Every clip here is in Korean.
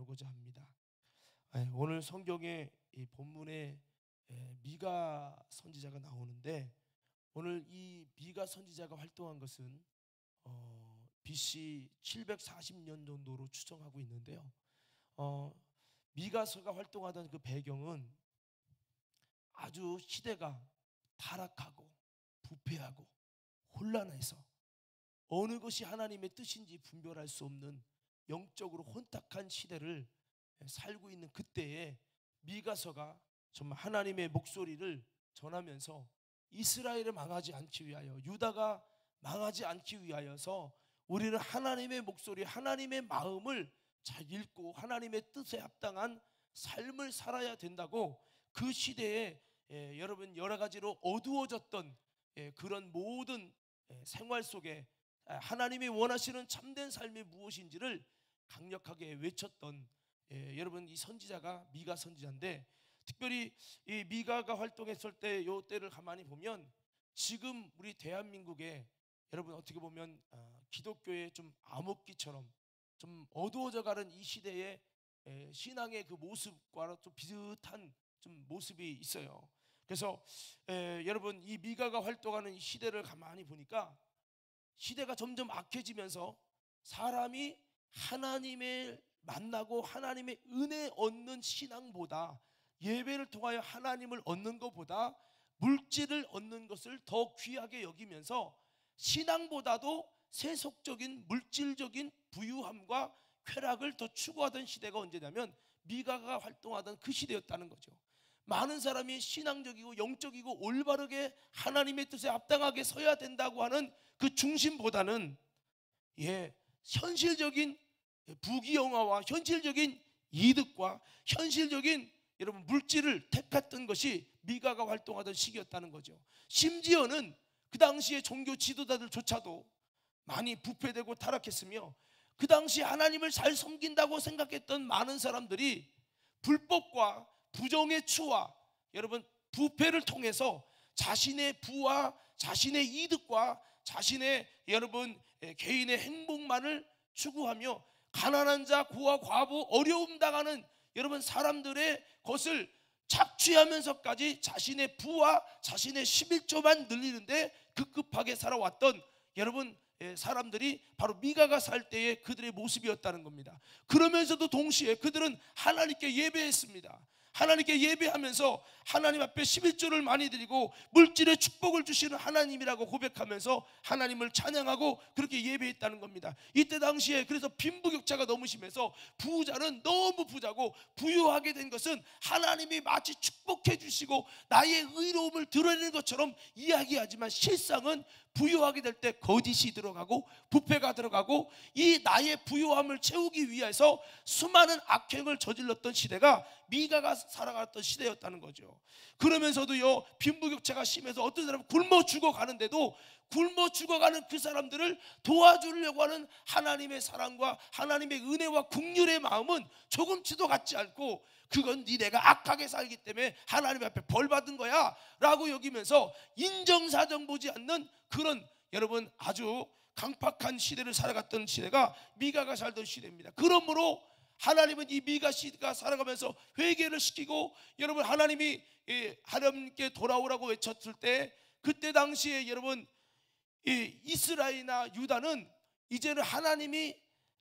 나누고자 합니다. 오늘 성경의 이 본문에 미가 선지자가 나오는데, 오늘 이 미가 선지자가 활동한 것은 BC 740년 정도로 추정하고 있는데요. 미가서가 활동하던 그 배경은 아주 시대가 타락하고 부패하고 혼란해서 어느 것이 하나님의 뜻인지 분별할 수 없는 영적으로 혼탁한 시대를 살고 있는 그때에 미가서가 정말 하나님의 목소리를 전하면서 이스라엘을 망하지 않기 위하여, 유다가 망하지 않기 위하여서 우리는 하나님의 목소리, 하나님의 마음을 잘 읽고 하나님의 뜻에 합당한 삶을 살아야 된다고, 그 시대에 여러분 여러 가지로 어두워졌던 그런 모든 생활 속에 하나님이 원하시는 참된 삶이 무엇인지를 강력하게 외쳤던 여러분 이 선지자가 미가 선지자인데, 특별히 이 미가가 활동했을 때 요 때를 가만히 보면 지금 우리 대한민국에 여러분 어떻게 보면 기독교의 좀 암흑기처럼 좀 어두워져가는 이 시대의 신앙의 그 모습과 좀 비슷한 좀 모습이 있어요. 그래서 여러분 이 미가가 활동하는 이 시대를 가만히 보니까 시대가 점점 악해지면서 사람이 하나님을 만나고 하나님의 은혜 얻는 신앙보다, 예배를 통하여 하나님을 얻는 것보다 물질을 얻는 것을 더 귀하게 여기면서 신앙보다도 세속적인 물질적인 부유함과 쾌락을 더 추구하던 시대가 언제냐면 미가가 활동하던 그 시대였다는 거죠. 많은 사람이 신앙적이고 영적이고 올바르게 하나님의 뜻에 합당하게 서야 된다고 하는 그 중심보다는 현실적인 부귀영화와 현실적인 이득과 현실적인 여러분 물질을 택했던 것이 미가가 활동하던 시기였다는 거죠. 심지어는 그 당시에 종교 지도자들조차도 많이 부패되고 타락했으며, 그 당시 하나님을 잘 섬긴다고 생각했던 많은 사람들이 불법과 부정의 추와 여러분 부패를 통해서 자신의 부와 자신의 이득과 자신의 여러분 개인의 행복만을 추구하며 가난한 자, 고아, 과부, 어려움 당하는 여러분 사람들의 것을 착취하면서까지 자신의 부와 자신의 11조만 늘리는데 급급하게 살아왔던 여러분 사람들이 바로 미가가 살 때의 그들의 모습이었다는 겁니다. 그러면서도 동시에 그들은 하나님께 예배했습니다. 하나님께 예배하면서 하나님 앞에 11조를 많이 드리고 물질의 축복을 주시는 하나님이라고 고백하면서 하나님을 찬양하고 그렇게 예배했다는 겁니다. 이때 당시에 그래서 빈부격차가 너무 심해서 부자는 너무 부자고 부유하게 된 것은 하나님이 마치 축복해 주시고 나의 의로움을 드러내는 것처럼 이야기하지만, 실상은 부유하게 될 때 거짓이 들어가고 부패가 들어가고 이 나의 부유함을 채우기 위해서 수많은 악행을 저질렀던 시대가 미가가 살아갔던 시대였다는 거죠. 그러면서도요 빈부격차가 심해서 어떤 사람은 굶어 죽어가는데도 굶어 죽어가는 그 사람들을 도와주려고 하는 하나님의 사랑과 하나님의 은혜와 긍휼의 마음은 조금치도 같지 않고, 그건 니네가 악하게 살기 때문에 하나님 앞에 벌 받은 거야 라고 여기면서 인정사정 보지 않는 그런 여러분 아주 강팍한 시대를 살아갔던 시대가 미가가 살던 시대입니다. 그러므로 하나님은 이 미가 시대가 살아가면서 회개를 시키고 여러분 하나님이 하나님께 돌아오라고 외쳤을 때, 그때 당시에 여러분 이스라엘이나 유다는 이제는 하나님이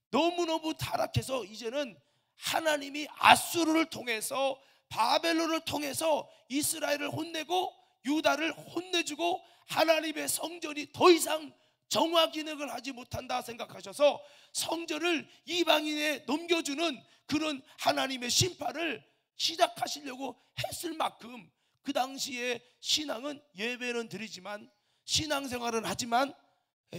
너무너무 타락해서 이제는 하나님이 아수르를 통해서 바벨론을 통해서 이스라엘을 혼내고 유다를 혼내주고 하나님의 성전이 더 이상 정화 기능을 하지 못한다 생각하셔서 성전을 이방인에 넘겨주는 그런 하나님의 심판을 시작하시려고 했을 만큼 그 당시에 신앙은 예배는 드리지만 신앙생활은 하지만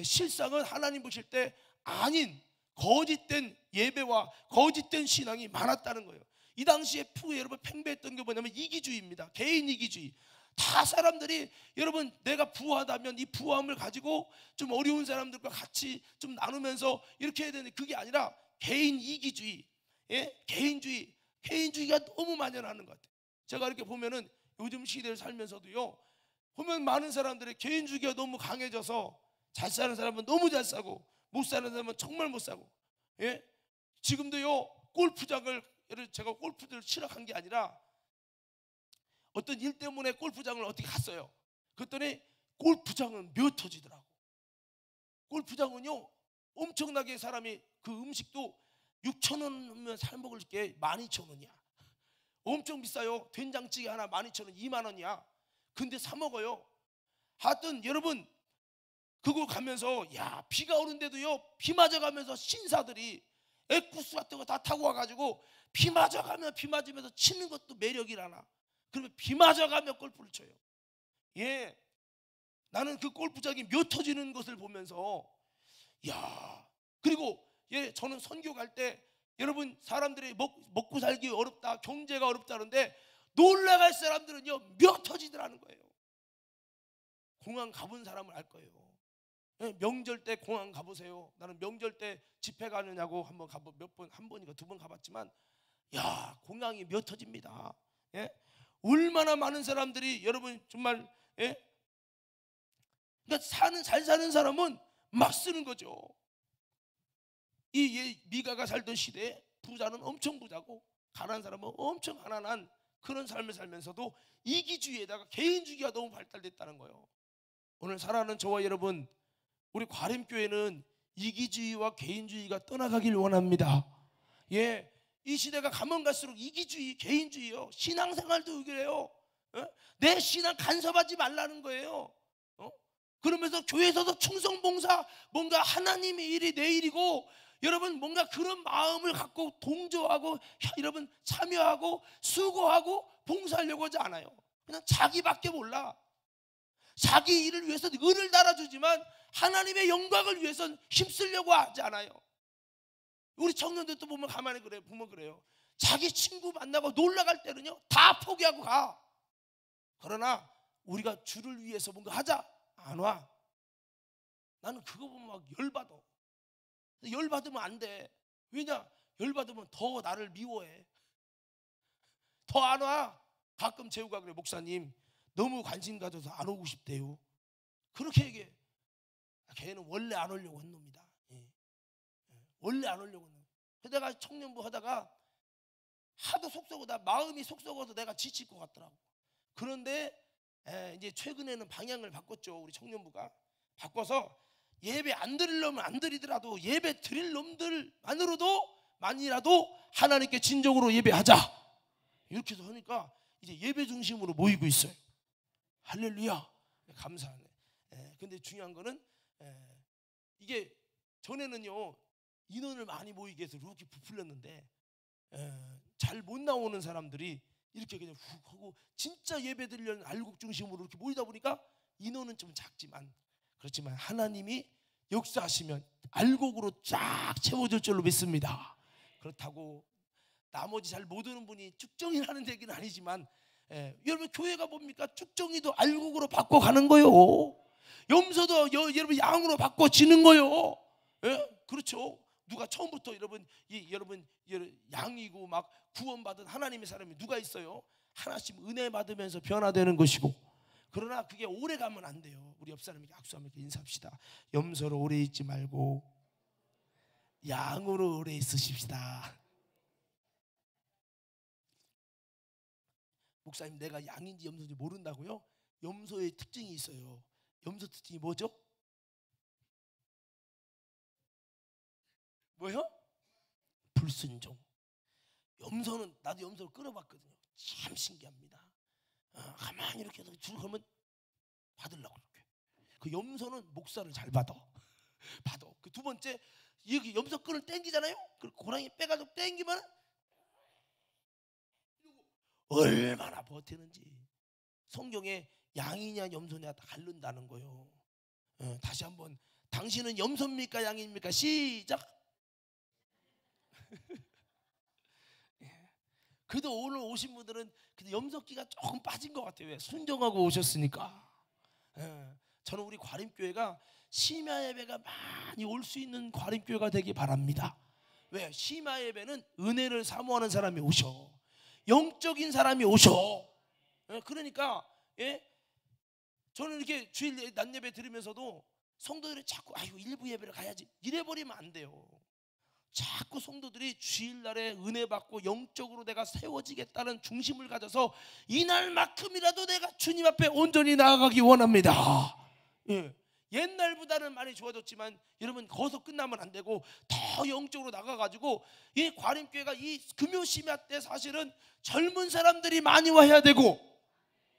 실상은 하나님 보실 때 아닌 거짓된 예배와 거짓된 신앙이 많았다는 거예요. 이 당시에 여러분 팽배했던 게 뭐냐면 이기주의입니다. 개인 이기주의. 다 사람들이 여러분 내가 부하다면 이 부함을 가지고 좀 어려운 사람들과 같이 좀 나누면서 이렇게 해야 되는데, 그게 아니라 개인 이기주의, 개인주의가 너무 만연하는 것 같아요. 제가 이렇게 보면은 요즘 시대를 살면서도요 보면 많은 사람들의 개인주의가 너무 강해져서 잘 사는 사람은 너무 잘 사고 못 사는 사람은 정말 못 사고, 지금도요 골프장을 제가 골프를 치러 간 게 아니라 어떤 일 때문에 골프장을 어떻게 갔어요. 그랬더니 골프장은 미어 터지더라고. 골프장은요 엄청나게 사람이 그 음식도 6,000원이면 살 먹을 게 12,000원이야. 엄청 비싸요. 된장찌개 하나 12,000원, 2만원이야. 근데 사 먹어요. 하여튼 여러분 그거 가면서 야 비가 오는데도요 비 맞아가면서 신사들이 에쿠스 같은 거 다 타고 와가지고 비 맞아가면 비 맞으면서 치는 것도 매력이라나. 그러면 비 맞아가며 골프를 쳐요. 예, 나는 그 골프장이 몇 터지는 것을 보면서 야, 그리고 예, 저는 선교 갈 때 여러분 사람들이 먹고 살기 어렵다, 경제가 어렵다는데 놀라갈 사람들은요 몇 터지더라는 거예요. 공항 가본 사람은 알 거예요. 예, 명절 때 공항 가보세요. 나는 명절 때 집회 가느냐고 한번 가보 몇 번, 한 번인가 두 번 가봤지만 야 공항이 몇 터집니다. 예? 얼마나 많은 사람들이 여러분 정말 예? 그러니까 잘 사는 사람은 막 쓰는 거죠. 이 미가가 살던 시대에 부자는 엄청 부자고 가난한 사람은 엄청 가난한 그런 삶을 살면서도 이기주의에다가 개인주의가 너무 발달됐다는 거예요. 오늘 사랑하는 저와 여러분, 우리 과림교회는 이기주의와 개인주의가 떠나가길 원합니다. 예, 이 시대가 가면 갈수록 이기주의, 개인주의요. 신앙생활도 그래요. 내 신앙 간섭하지 말라는 거예요. 그러면서 교회에서도 충성봉사, 뭔가 하나님의 일이 내 일이고 여러분 뭔가 그런 마음을 갖고 동조하고 여러분 참여하고 수고하고 봉사하려고 하지 않아요. 그냥 자기밖에 몰라. 자기 일을 위해서 을을 달아주지만 하나님의 영광을 위해서는 힘쓰려고 하지 않아요. 우리 청년들도 보면 가만히 그래요. 보면 그래요. 자기 친구 만나고 놀러 갈 때는요 다 포기하고 가. 그러나 우리가 주를 위해서 뭔가 하자 안 와. 나는 그거 보면 막 열받아. 열받으면 안 돼. 왜냐? 열받으면 더 나를 미워해. 더 안 와. 가끔 재우가 그래. 목사님 너무 관심 가져서 안 오고 싶대요. 그렇게 얘기해. 걔는 원래 안 오려고 한 놈이다. 원래 안 오려고 한 놈. 그래서 내가 청년부 하다가 하도 속 썩어다 마음이 속 썩어서 내가 지칠 것 같더라고. 그런데 이제 최근에는 방향을 바꿨죠. 우리 청년부가 바꿔서 예배 안 드리려면 안 드리더라도 예배 드릴 놈들만으로도 만이라도 하나님께 진정으로 예배하자 이렇게 해서 하니까 이제 예배 중심으로 모이고 있어요. 할렐루야. 감사하네. 근데 중요한 거는 이게 전에는요 인원을 많이 모이게 해서 이렇게 부풀렸는데 잘 못 나오는 사람들이 이렇게 그냥 훅 하고 진짜 예배 드리려는 알곡 중심으로 이렇게 모이다 보니까 인원은 좀 작지만 그렇지만 하나님이 역사하시면 알곡으로 쫙 채워질 줄로 믿습니다. 그렇다고 나머지 잘 못 오는 분이 쭉정이라는 얘기는 아니지만 여러분 교회가 뭡니까? 쭉정이도 알곡으로 바꿔가는 거요. 염소도 여러분 양으로 바꿔지는 거요. 그렇죠. 누가 처음부터 여러분 양이고 막 구원받은 하나님의 사람이 누가 있어요? 하나씩 은혜 받으면서 변화되는 것이고. 그러나 그게 오래 가면 안 돼요. 우리 옆 사람에게 악수하면서 인사합시다. 염소로 오래 있지 말고 양으로 오래 있으십시다. 목사님 내가 양인지 염소인지 모른다고요? 염소의 특징이 있어요. 염소 특징이 뭐죠? 뭐요? 불순종. 염소는 나도 염소를 끌어봤거든요. 참 신기합니다. 가만히 이렇게 해서 줄 걸면 받으려고 그렇게. 그 염소는 목살을 잘 받아. 그 두 번째 여기 염소 끈을 땡기잖아요. 그 고랑이 빼가지고 땡기면 얼마나 버티는지. 성경에 양이냐 염소냐 다 가른다는 거예요. 다시 한번 당신은 염소입니까 양입니까? 시작. 그래도 오늘 오신 분들은 염소기가 조금 빠진 것 같아요. 왜? 순종하고 오셨으니까. 저는 우리 과림교회가 심야 예배가 많이 올 수 있는 과림교회가 되기 바랍니다. 왜? 심야 예배는 은혜를 사모하는 사람이 오셔. 영적인 사람이 오셔. 그러니까 저는 이렇게 주일 낮 예배 들으면서도 성도들이 자꾸 아이고 일부 예배를 가야지 이래버리면 안 돼요. 자꾸 성도들이 주일날에 은혜 받고 영적으로 내가 세워지겠다는 중심을 가져서 이날만큼이라도 내가 주님 앞에 온전히 나아가기 원합니다. 예. 옛날보다는 많이 좋아졌지만 여러분 거기서 끝나면 안 되고 더 영적으로 나가가지고 이 과림교회가 이 금요심야 때 사실은 젊은 사람들이 많이 와야 되고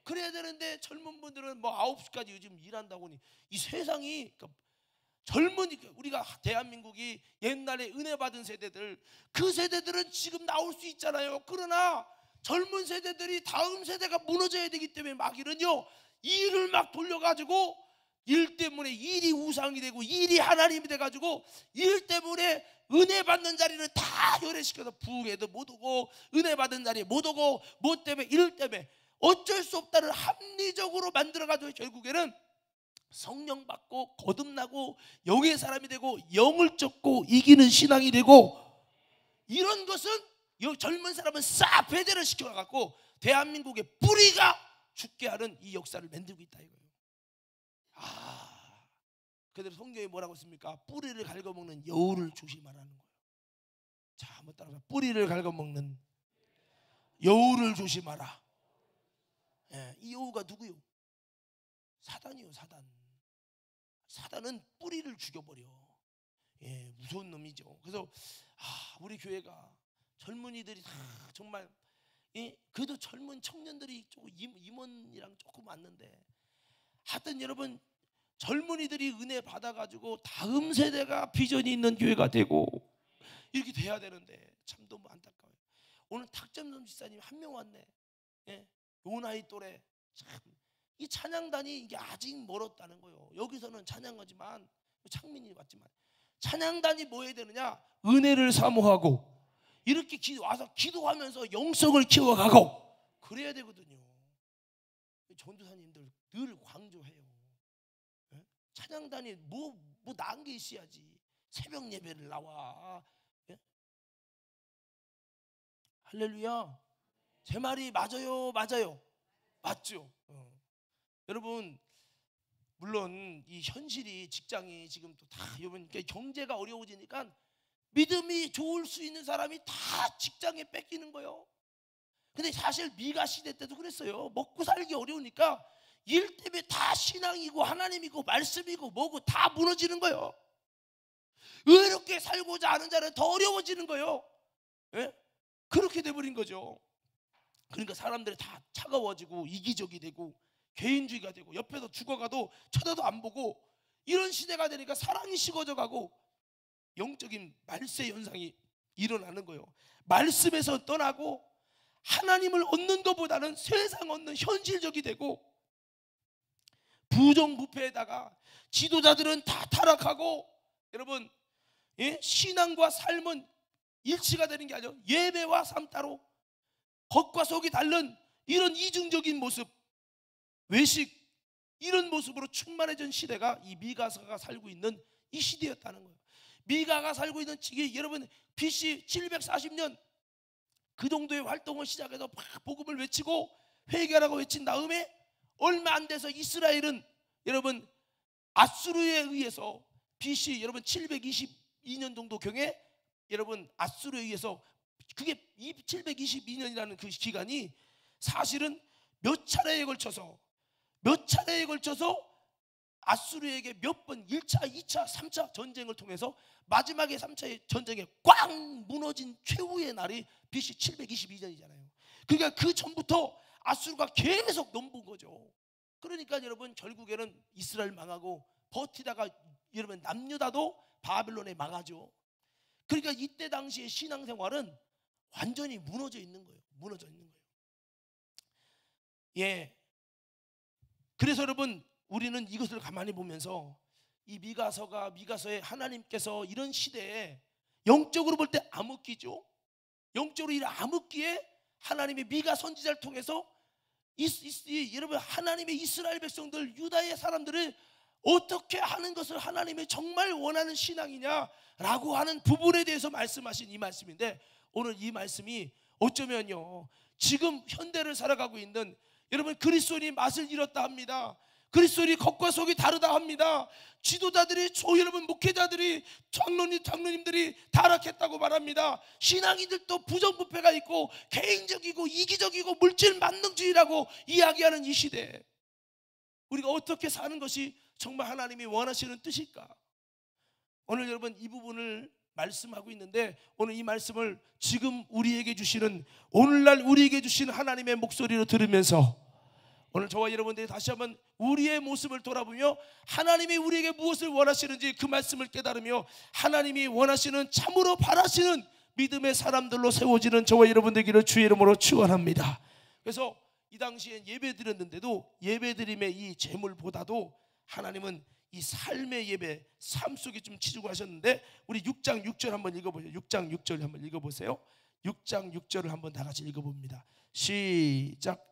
그래야 되는데 젊은 분들은 뭐 9시까지 요즘 일한다고 하니 이 세상이 젊은 우리가 대한민국이 옛날에 은혜 받은 세대들 그 세대들은 지금 나올 수 있잖아요. 그러나 젊은 세대들이 다음 세대가 무너져야 되기 때문에 마귀는요 일을 막 돌려가지고 일 때문에 일이 우상이 되고 일이 하나님이 돼가지고 일 때문에 은혜 받는 자리를 다 열애시켜서 부흥회도 못 오고 은혜 받은 자리에 못 오고 뭐 때문에 일 때문에 어쩔 수 없다를 합리적으로 만들어가지고 결국에는 성령 받고 거듭나고 영의 사람이 되고 영을 쫓고 이기는 신앙이 되고 이런 것은 젊은 사람은 싹 배제를 시켜갖고 대한민국의 뿌리가 죽게 하는 이 역사를 만들고 있다 이거예요. 그대로 성경에 뭐라고 했습니까? 뿌리를 갉아먹는 여우를 조심하라는 거예요. 자, 한번 따라서 뿌리를 갉아먹는 여우를 조심하라. 예, 이 여우가 누구요? 사단이요, 사단. 사단은 뿌리를 죽여버려. 예, 무서운 놈이죠. 그래서 우리 교회가 젊은이들이 다 정말 그래도 젊은 청년들이 조금 임원이랑 조금 왔는데 하여튼 여러분 젊은이들이 은혜 받아가지고 다음 세대가 비전이 있는 교회가 되고 이렇게 돼야 되는데 참 너무 안타까워요. 오늘 탁점점 집사님 한 명 왔네. 예, 요 나이 또래 참 이 찬양단이 이게 아직 멀었다는 거예요. 여기서는 찬양하지만 창민이 왔지만 찬양단이 뭐 해야 되느냐? 은혜를 사모하고 이렇게 와서 기도하면서 영성을 키워가고 그래야 되거든요. 전도사님들 늘 강조해요. 예? 찬양단이 뭐 나은 게 있어야지. 새벽 예배를 나와. 예? 할렐루야. 제 말이 맞아요, 맞아요, 맞죠? 여러분 물론 이 현실이 직장이 지금 또 다 여러분 경제가 어려워지니까 믿음이 좋을 수 있는 사람이 다 직장에 뺏기는 거예요. 근데 사실 미가 시대 때도 그랬어요. 먹고 살기 어려우니까 일 때문에 다 신앙이고 하나님이고 말씀이고 뭐고 다 무너지는 거예요. 의롭게 살고자 하는 자는 더 어려워지는 거예요. 예? 그렇게 돼버린 거죠. 그러니까 사람들이 다 차가워지고 이기적이 되고 개인주의가 되고 옆에서 죽어가도 쳐다도 안 보고 이런 시대가 되니까 사랑이 식어져 가고 영적인 말세 현상이 일어나는 거예요. 말씀에서 떠나고 하나님을 얻는 것보다는 세상 얻는 현실적이 되고 부정부패에다가 지도자들은 다 타락하고 여러분 신앙과 삶은 일치가 되는 게 아니라 예배와 삶 따로 겉과 속이 다른 이런 이중적인 모습 외식 이런 모습으로 충만해진 시대가 이 미가서가 살고 있는 이 시대였다는 거예요. 미가가 살고 있는 시기 여러분 BC 740년 그 정도의 활동을 시작해서 막 복음을 외치고 회개하라고 외친 다음에 얼마 안 돼서 이스라엘은 여러분 아수르에 의해서 BC 여러분 722년 정도 경에 여러분 아수르에 의해서 그게 722년이라는 그 기간이 사실은 몇 차례에 걸쳐서 아수르에게 몇 번 1차, 2차, 3차 전쟁을 통해서 마지막에 3차의 전쟁에 꽉 무너진 최후의 날이 BC 722년이잖아요. 그러니까 그 전부터 아수르가 계속 넘본 거죠. 그러니까 여러분 결국에는 이스라엘 망하고 버티다가 여러분 남유다도 바벨론에 망하죠. 그러니까 이때 당시의 신앙생활은 완전히 무너져 있는 거예요. 예. 그래서 여러분 우리는 이것을 가만히 보면서 이 미가서의 하나님께서 이런 시대에 영적으로 볼 때 암흑기죠. 영적으로 이 암흑기에 하나님의 미가 선지자를 통해서 여러분 하나님의 이스라엘 백성들 유다의 사람들을 어떻게 하는 것을 하나님이 정말 원하는 신앙이냐라고 하는 부분에 대해서 말씀하신 이 말씀인데 오늘 이 말씀이 어쩌면요 지금 현대를 살아가고 있는 여러분 그리스도인이 맛을 잃었다 합니다. 그리스도인이 겉과 속이 다르다 합니다. 지도자들이, 여러분 목회자들이, 장로님들이 타락했다고 말합니다. 신앙인들도 부정부패가 있고 개인적이고 이기적이고 물질 만능주의라고 이야기하는 이 시대에 우리가 어떻게 사는 것이 정말 하나님이 원하시는 뜻일까? 오늘 여러분 이 부분을 말씀하고 있는데, 오늘 이 말씀을 지금 우리에게 주시는, 오늘날 우리에게 주시는 하나님의 목소리로 들으면서 오늘 저와 여러분들이 다시 한번 우리의 모습을 돌아보며 하나님이 우리에게 무엇을 원하시는지 그 말씀을 깨달으며 하나님이 원하시는, 참으로 바라시는 믿음의 사람들로 세워지는 저와 여러분 되기를 주의 이름으로 축원합니다. 그래서 이 당시엔 예배 드렸는데도 예배드림의 이 제물보다도 하나님은 이 삶의 예배, 삶 속에 좀 치주고 하셨는데, 우리 6장 6절 한번 읽어보세요. 6장 6절 한번 읽어보세요. 6장 6절을 한번 다 같이 읽어봅니다. 시작.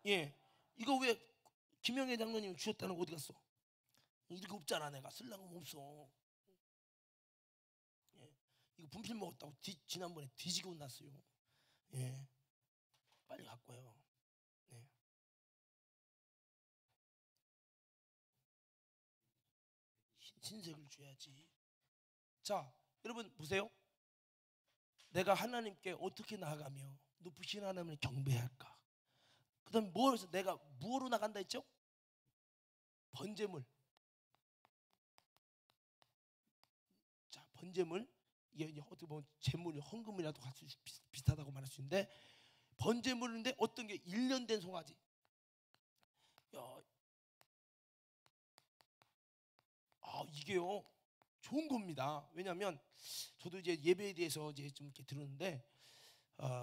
예, 이거 왜 김영애 장로님 주셨다는 거 어디 갔어? 이렇게 없잖아. 내가 쓸라고 없어. 예, 이거 분필 먹었다고 지난번에 뒤지고 혼났어요. 예, 빨리 갖고 와요. 예. 흰색을 줘야지. 자, 여러분 보세요. 내가 하나님께 어떻게 나아가며 높으신 하나님을 경배할까? 그 다음에 뭐로, 내가 무엇으로 나간다 했죠? 번제물. 자, 번제물, 이게 어떻게 보면 제물, 헌금이라도 같이 비슷하다고 말할 수 있는데, 번제물인데 어떤 게 1년 된 송아지. 이게요 좋은 겁니다. 왜냐하면 저도 이제 예배에 대해서 이제 좀 이렇게 들었는데,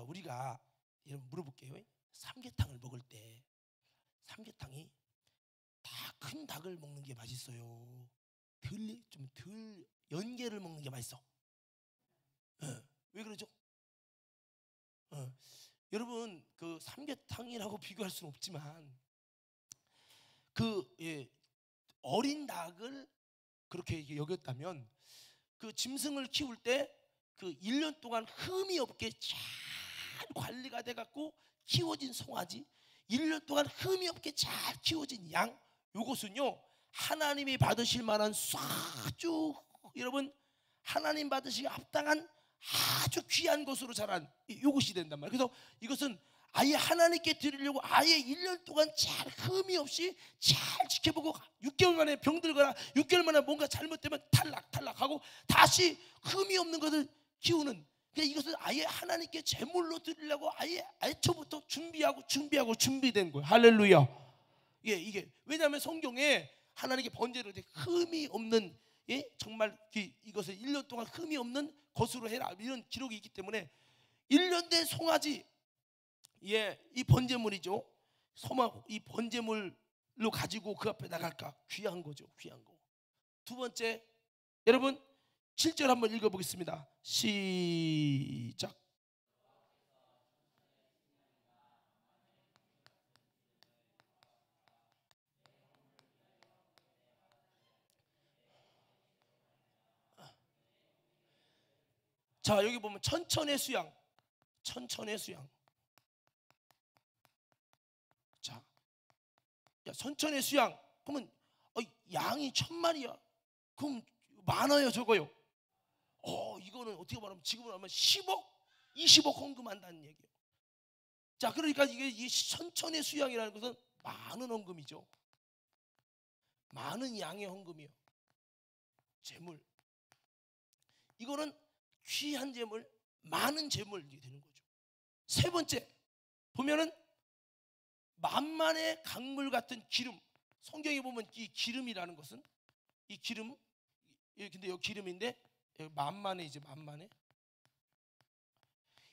우리가 여러분 물어볼게요. 삼계탕을 먹을 때 삼계탕이 다 큰 닭을 먹는 게 맛있어요? 덜 연계를 먹는 게 맛있어? 왜 그러죠? 여러분 그 삼계탕이라고 비교할 수는 없지만 어린 닭을 그렇게 여겼다면, 그 짐승을 키울 때 그 1년 동안 흠이 없게 잘 관리가 돼 갖고 키워진 송아지, 1년 동안 흠이 없게 잘 키워진 양, 요것은요 하나님이 받으실 만한 아주, 여러분 하나님 받으시기 합당한 아주 귀한 것으로 자란 요것이 된단 말이에요. 그래서 이것은 아예 하나님께 드리려고 아예 1년 동안 잘 흠이 없이 잘 지켜보고 6개월 만에 병들거나 6개월 만에 뭔가 잘못되면 탈락하고 다시 흠이 없는 것을 키우는, 그러니까 이것은 아예 하나님께 제물로 드리려고 아예 애초부터 준비된 거예요. 할렐루야. 예, 이게 왜냐하면 성경에 하나님께 번제를 흠이 없는, 정말 이것을 1년 동안 흠이 없는 것으로 해라 이런 기록이 있기 때문에 1년 된 송아지, 이 번제물이죠. 이 번제물로 가지고 그 앞에 나갈까? 귀한 거죠. 귀한 거. 두 번째, 여러분 7절 한번 읽어보겠습니다. 시작. 자, 여기 보면 천천의 수양. 자, 천천의 수양. 그러면 양이 1000마리야. 그럼 많아요, 적어요? 이거는 어떻게 말하면 지금으로 하면 10억, 20억 헌금한다는 얘기예요. 자, 그러니까 이게 천천의 수양이라는 것은 많은 헌금이죠. 많은 양의 헌금이요. 재물. 이거는 귀한 재물, 많은 재물이 되는 거죠. 세 번째 보면은 만만의 강물 같은 기름. 성경에 보면 이 기름이라는 것은, 이 기름, 근데 여기 기름인데 만만해.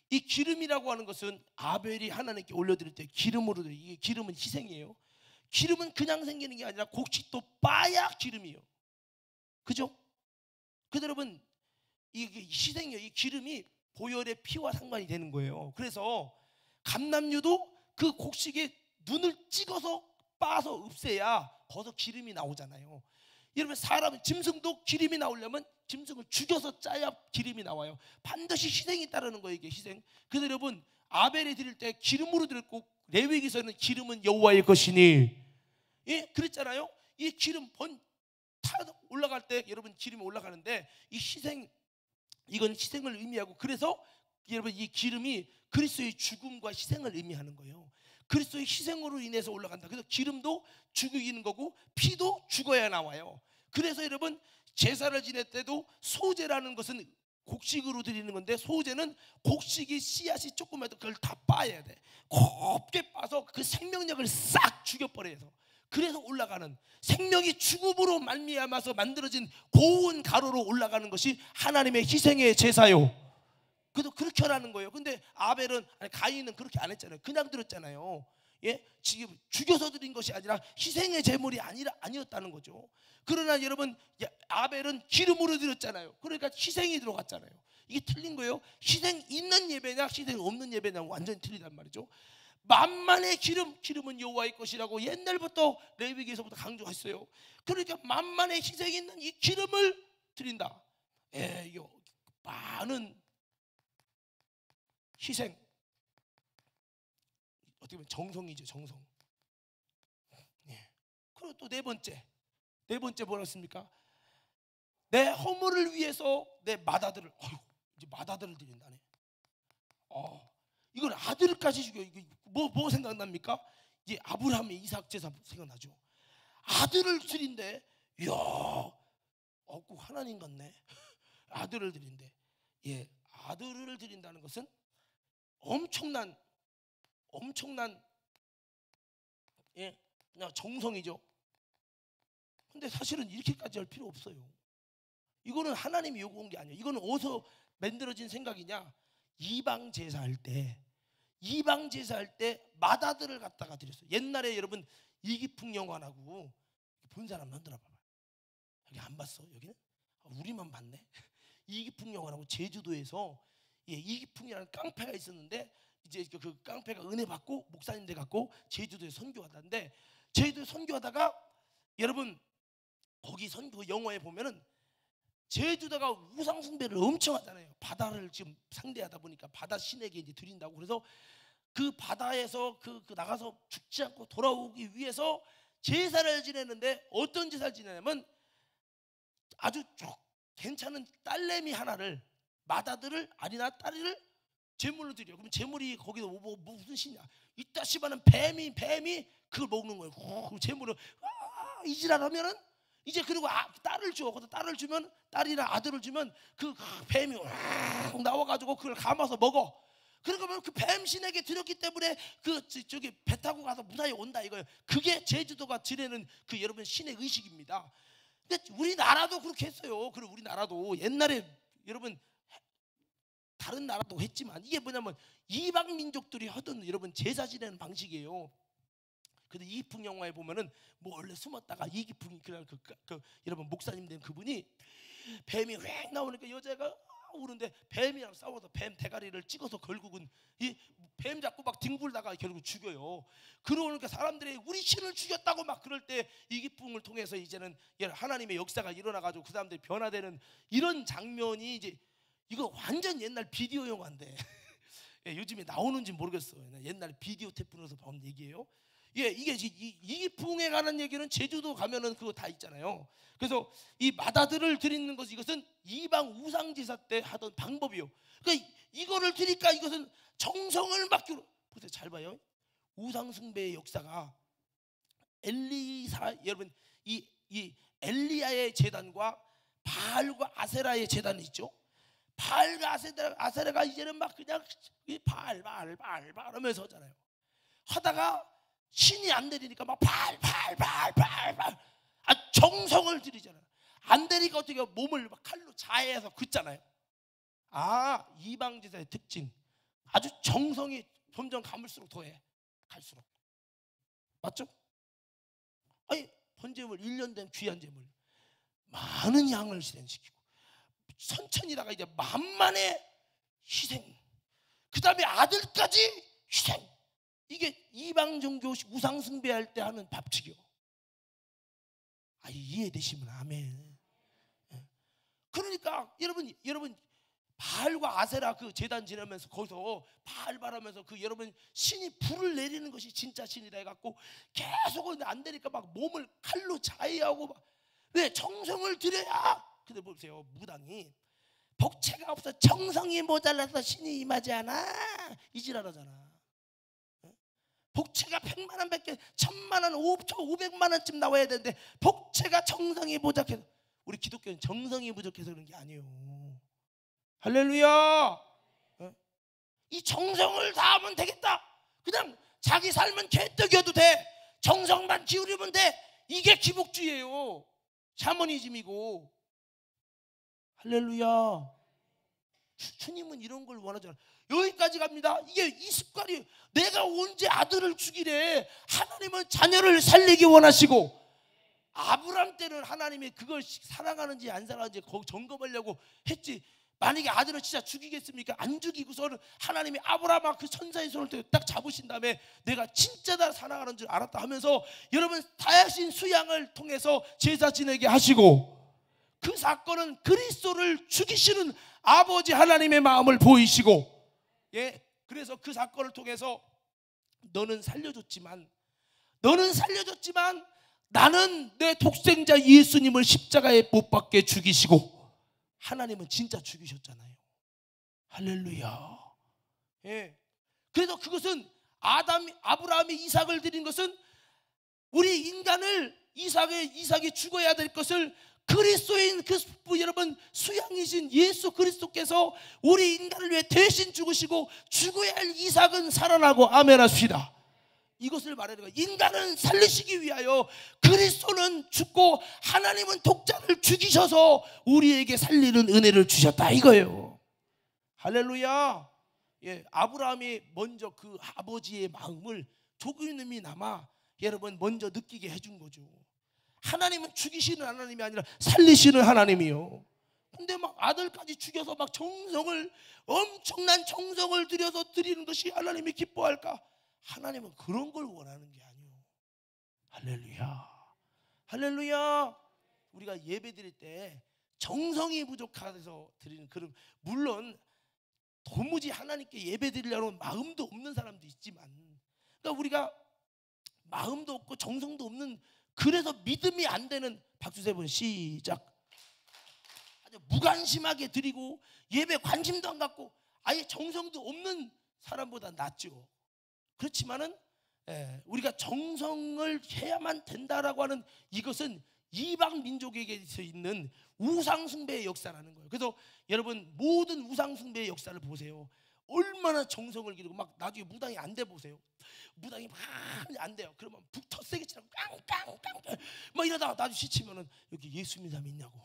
이 기름이라고 하는 것은 아벨이 하나님께 올려드릴 때 기름으로, 이게 기름은 희생이에요. 기름은 그냥 생기는 게 아니라 곡식도 빠야 기름이에요. 그죠? 그래서 여러분 이게 희생이에요. 이 기름이 보혈의 피와 상관이 되는 거예요. 그래서 감람류도 그 곡식에 눈을 찍어서 빠서 없애야 거기서 기름이 나오잖아요. 여러분 사람 짐승도 기름이 나오려면 짐승을 죽여서 짜야 기름이 나와요. 반드시 희생이 따르는 거예요. 이게 희생. 그래서 여러분 아벨이 드릴 때 기름으로 드렸고 레위기서는 기름은 여호와의 것이니, 예, 그랬잖아요. 이 기름 타 올라갈 때 여러분 기름이 올라가는데 이 희생, 이건 희생을 의미하고, 그래서 여러분 이 기름이 그리스도의 죽음과 희생을 의미하는 거예요. 그리스도의 희생으로 인해서 올라간다. 그래서 기름도 죽이는 거고 피도 죽어야 나와요. 그래서 여러분 제사를 지낼 때도 소제라는 것은 곡식으로 드리는 건데, 소제는 곡식이 씨앗이 조금이라도 그걸 다 빠야 돼. 곱게 빠서 그 생명력을 싹 죽여버려야 돼서, 그래서 올라가는, 생명이 죽음으로 말미암아서 만들어진 고운 가루로 올라가는 것이 하나님의 희생의 제사요. 그래도 그렇게 하라는 거예요. 근데 아벨은, 아니 가인은 그렇게 안 했잖아요. 그냥 드렸잖아요. 예, 지금 죽여서 드린 것이 아니라 희생의 제물이 아니었다는 거죠. 그러나 여러분 아벨은 기름으로 드렸잖아요. 그러니까 희생이 들어갔잖아요. 이게 틀린 거예요. 희생 있는 예배냐 희생 없는 예배냐 완전히 틀리단 말이죠. 만만의 기름은 여호와의 것이라고 옛날부터 레위기에서부터 강조했어요. 그러니까 만만의 희생이 있는 이 기름을 드린다. 예, 이거 많은 희생, 어떻게 보면 정성이죠, 정성. 예. 그리고 또 네 번째 뭐라 했습니까? 내 허물을 위해서 내 맏아들을, 이제 맏아들을 드린다네. 이건 아들까지 죽여. 이게 뭐 생각납니까? 이제 아브라함의 이삭 제사 생각나죠. 아들을 드린대. 이야, 꼭 하나님 같네. 아들을 드린대. 예, 아들을 드린다는 것은 엄청난 예, 그냥 정성이죠. 근데 사실은 이렇게까지 할 필요 없어요. 이거는 하나님이 요구한 게 아니에요. 이거는 어디서 만들어진 생각이냐? 이방 제사할 때 맏아들을 갖다가 드렸어요. 옛날에 여러분 이기풍 영화라고 본 사람 만들어 봐봐. 여기 안 봤어? 여기는? 우리만 봤네. 이기풍 영화라고 제주도에서, 예, 이기풍이라는 깡패가 있었는데 이제 그 깡패가 은혜 받고 목사님들 갖고 제주도에 선교하다는데, 제주도에 선교하다가 여러분 거기 선교 영화에 보면은 제주도가 우상 숭배를 엄청 하잖아요. 바다를 지금 상대하다 보니까 바다 신에게 이제 드린다고. 그래서 그 바다에서 그 나가서 죽지 않고 돌아오기 위해서 제사를 지내는데, 어떤 제사를 지내냐면 아주 괜찮은 딸내미 하나를, 맏아들을, 아니나 딸을 제물로 드려. 그럼 제물이 거기서 무슨 신이야? 이따 시바는 뱀이 그걸 먹는 거예요. 그 제물을 이지랄하면은 이제, 그리고 딸을 줘. 그래서 딸을 주면, 딸이나 아들을 주면 그 뱀이 나와가지고 그걸 감아서 먹어. 그러면 그 뱀신에게 드렸기 때문에 저기 배 타고 가서 무사히 온다 이거예요. 그게 제주도가 지내는 그 여러분 신의 의식입니다. 근데 우리나라도 그렇게 했어요. 그리고 우리나라도 옛날에 여러분 다른 나라도 했지만, 이게 뭐냐면 이방 민족들이 하던 여러분 제사 지내는 방식이에요. 근데 이기풍 영화에 보면은 뭐 원래 숨었다가 이기풍이 그냥 여러분 목사님 된 그분이 뱀이 획 나오니까 여자가 우는데 뱀이랑 싸워서 뱀 대가리를 찍어서 결국은 이 뱀 잡고 막 뒹굴다가 결국 죽여요. 그러니까 사람들이 우리 신을 죽였다고 막 그럴 때 이기풍을 통해서 이제는 하나님의 역사가 일어나가지고 그 사람들이 변화되는 이런 장면이, 이제 이거 완전 옛날 비디오 영화인데 예, 요즘에 나오는지 모르겠어요. 옛날 비디오 테이프로서 본 얘기예요. 예, 이게 이기풍에 관한 얘기는 제주도 가면은 그거 다 있잖아요. 그래서 이 맏아들을 드리는 것, 이것은 이방 우상 제사 때 하던 방법이요. 그러니까 이거를 드리니까 이것은 정성을 맡기로. 보세요, 잘 봐요. 우상 숭배의 역사가 여러분 이 엘리야의 제단과 바알과 아세라의 제단이 있죠. 바알과 아세라가 이제는 막 그냥 바알 하면서 하잖아요. 하다가 신이 안 내리니까 막 바알 정성을 들이잖아요. 안 되니까 어떻게 몸을 막 칼로 자해해서 긋잖아요. 이방 제사의 특징, 아주 정성이 점점 감을수록 더해. 갈수록. 맞죠? 아니 번제물 1년 된 귀한 제물 많은 양을 실행시키고, 천천히다가 이제 만만의 희생, 그 다음에 아들까지 희생. 이게 이방 종교 우상 숭배할 때 하는 법칙이요. 이해되시면 아멘. 그러니까 여러분 바알과 아세라 그 제단 지내면서 거기서 바알 바라면서 그 여러분 신이 불을 내리는 것이 진짜 신이다 해갖고 계속 안 되니까 막 몸을 칼로 자해하고 막, 왜 정성을 들여야. 근데 보세요, 무당이 복체가 없어 정성이 모자라서 신이 임하지 않아 이 지랄하잖아. 복체가 100만 원, 100개, 1000만 원, 500만 원쯤 나와야 되는데 복체가 정성이 부족해서. 우리 기독교는 정성이 부족해서 그런 게 아니에요. 할렐루야. 이 정성을 다하면 되겠다. 그냥 자기 삶은 개떡여도 돼. 정성만 기울이면 돼. 이게 기복주의예요. 샤머니즘이고. 할렐루야. 주님은 이런 걸 원하잖아. 여기까지 갑니다. 이게 이 습관이, 내가 언제 아들을 죽이래. 하나님은 자녀를 살리기 원하시고, 아브람 때는 하나님이 그걸 사랑하는지 안 사랑하는지 거기 점검하려고 했지. 만약에 아들을 진짜 죽이겠습니까? 안 죽이고서는 하나님이 아브라함아 그 천사의 손을 딱 잡으신 다음에 내가 진짜 다 사랑하는 줄 알았다 하면서 여러분 다야신 수양을 통해서 제사 지내게 하시고, 그 사건은 그리스도를 죽이시는 아버지 하나님의 마음을 보이시고, 그래서 그 사건을 통해서 너는 살려줬지만 나는 내 독생자 예수님을 십자가에 못 박게 죽이시고, 하나님은 진짜 죽이셨잖아요. 할렐루야. 그래서 그것은 아브라함이 이삭을 드린 것은 우리 인간을 이삭이 죽어야 될 것을 그리스도인 여러분 수양이신 예수 그리스도께서 우리 인간을 위해 대신 죽으시고 죽어야 할 이삭은 살아나고 아멘 합시다. 이것을 말하는 거예요. 인간은 살리시기 위하여 그리스도는 죽고 하나님은 독자를 죽이셔서 우리에게 살리는 은혜를 주셨다 이거예요. 할렐루야. 아브라함이 먼저 그 아버지의 마음을 조금이나마 여러분 먼저 느끼게 해준 거죠. 하나님은 죽이시는 하나님이 아니라 살리시는 하나님이요. 근데 막 아들까지 죽여서 막 엄청난 정성을 들여서 드리는 것이 하나님이 기뻐할까? 하나님은 그런 걸 원하는 게 아니에요. 할렐루야. 할렐루야. 우리가 예배 드릴 때 정성이 부족해서 드리는 그런, 물론 도무지 하나님께 예배 드리려는 마음도 없는 사람도 있지만, 그러니까 우리가 마음도 없고 정성도 없는, 그래서 믿음이 안 되는, 박수 세 번 시작. 아주 무관심하게 드리고 예배 관심도 안 갖고 아예 정성도 없는 사람보다 낫죠. 그렇지만은 우리가 정성을 해야만 된다라고 하는 이것은 이방 민족에게 있는 우상숭배의 역사라는 거예요. 그래서 여러분 모든 우상숭배의 역사를 보세요. 얼마나 정성을 기르고 막 나중에 무당이 안 돼 보세요. 무당이 막 안 돼요. 그러면 북 터 세게 치라고 깡깡깡 막 이러다가 나중에 시치면은 여기 예수 믿는 사람 있냐고.